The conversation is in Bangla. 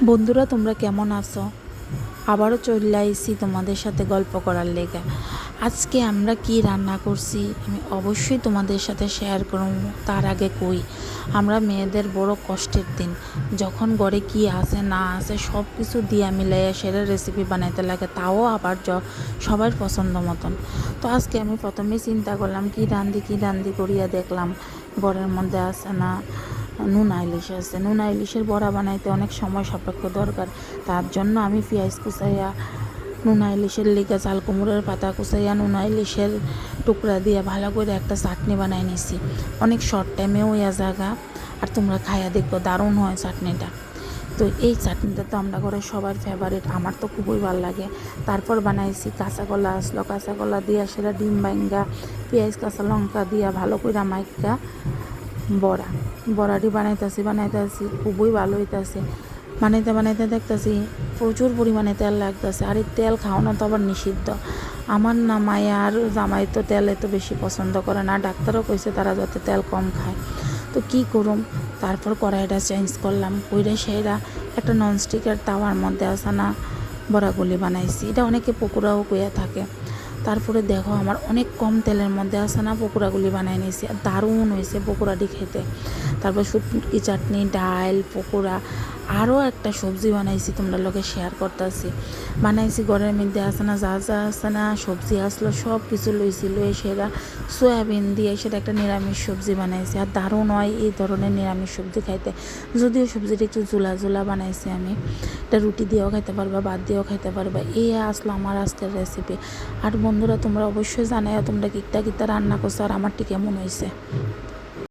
বন্ধুরা, তোমরা কেমন আছো? আবারও চলে আইছি তোমাদের সাথে গল্প করার লেগে। আজকে আমরা কি রান্না করছি আমি অবশ্যই তোমাদের সাথে শেয়ার করব। তার আগে কই, আমরা মেয়েদের বড় কষ্টের দিন, যখন ঘরে কি আছে না আছে সব কিছু দিয়া মিলাইয়া সেরা রেসিপি বানাইতে লাগে, তাও আবার সবার পছন্দ মতন। তো আজকে আমি প্রথমেই চিন্তা করলাম কি রান্ধি করিয়া দেখলাম ঘরের মধ্যে আছে না নুনা ইলিশ আছে। নুনা ইলিশের বড়া বানাইতে অনেক সময় সাপেক্ষ দরকার। তার জন্য আমি পেঁয়াজ কুচাইয়া নুনা ইলিশের লিগা চাল কুমড়োর পাতা কুচাইয়া নুনা ইলিশের টুকরা দিয়ে ভালো করে একটা চাটনি বানাই নিছি। অনেক শর্ট টাইমে ওইয়া জায়গা, আর তোমরা খাইয়া দেখবো দারুণ হয় চাটনিটা। তো এই চাটনিটা তো আমরা ঘরে সবার ফেভারিট, আমার তো খুবই ভালো লাগে। তারপর বানাইছি কাঁচা কলা আসলো, কাঁচা কলা দিয়া সেটা ডিম বাইঙ্গা পেঁয়াজ কাঁচা লঙ্কা দিয়া ভালো করে মাইকা বড়াটি বানাইতেছি খুবই ভালো হইতেছে। বানাইতে দেখতেছি প্রচুর পরিমাণে তেল লাগতেছে, আর এই তেল খাওয়ানো তো আবার নিষিদ্ধ। আমার না মায়া আর জামাই তো তেল এত বেশি পছন্দ করে না, ডাক্তারও কইছে তারা যাতে তেল কম খায়। তো কি করুম, তারপর কড়াইটা চেঞ্জ করলাম, কইরা সেরা একটা ননস্টিকের তাওয়ার মধ্যে আসা না বড়াগুলি বানাইছি। এটা অনেকে পকোড়াও কইয়া থাকে। তারপরে দেখো আমার অনেক কম তেলের মধ্যে আছে না পকোড়াগুলি বানাই নিয়েছি, আর দারুণ হয়েছে পকোড়াটি খেতে। তারপর শুটকি চাটনি, ডাল, পকোড়া, আরও একটা সবজি বানাইছি, তোমরা লোকে শেয়ার করতেছি। বানাইছি ঘরের মধ্যে আছে না যা যা আছে না সবজি আসলো সব কিছু লইয়ে সেটা সয়াবিন দিয়ে সেটা একটা নিরামিষ সবজি বানাইছি। আর দারুণ হয় এই ধরনের নিরামিষ সবজি খাইতে। যদিও সবজিটা একটু জোলা বানাইছি আমি, এটা রুটি দিয়েও খাইতে পারবা, ভাত দিয়েও খাইতে পারবা। এই আসলো আমার আজকের রেসিপি। আর বন্ধুরা, তোমরা অবশ্যই জানাইও তোমরা কিতা রান্না করছো আর আমারটি কেমন হয়েছে।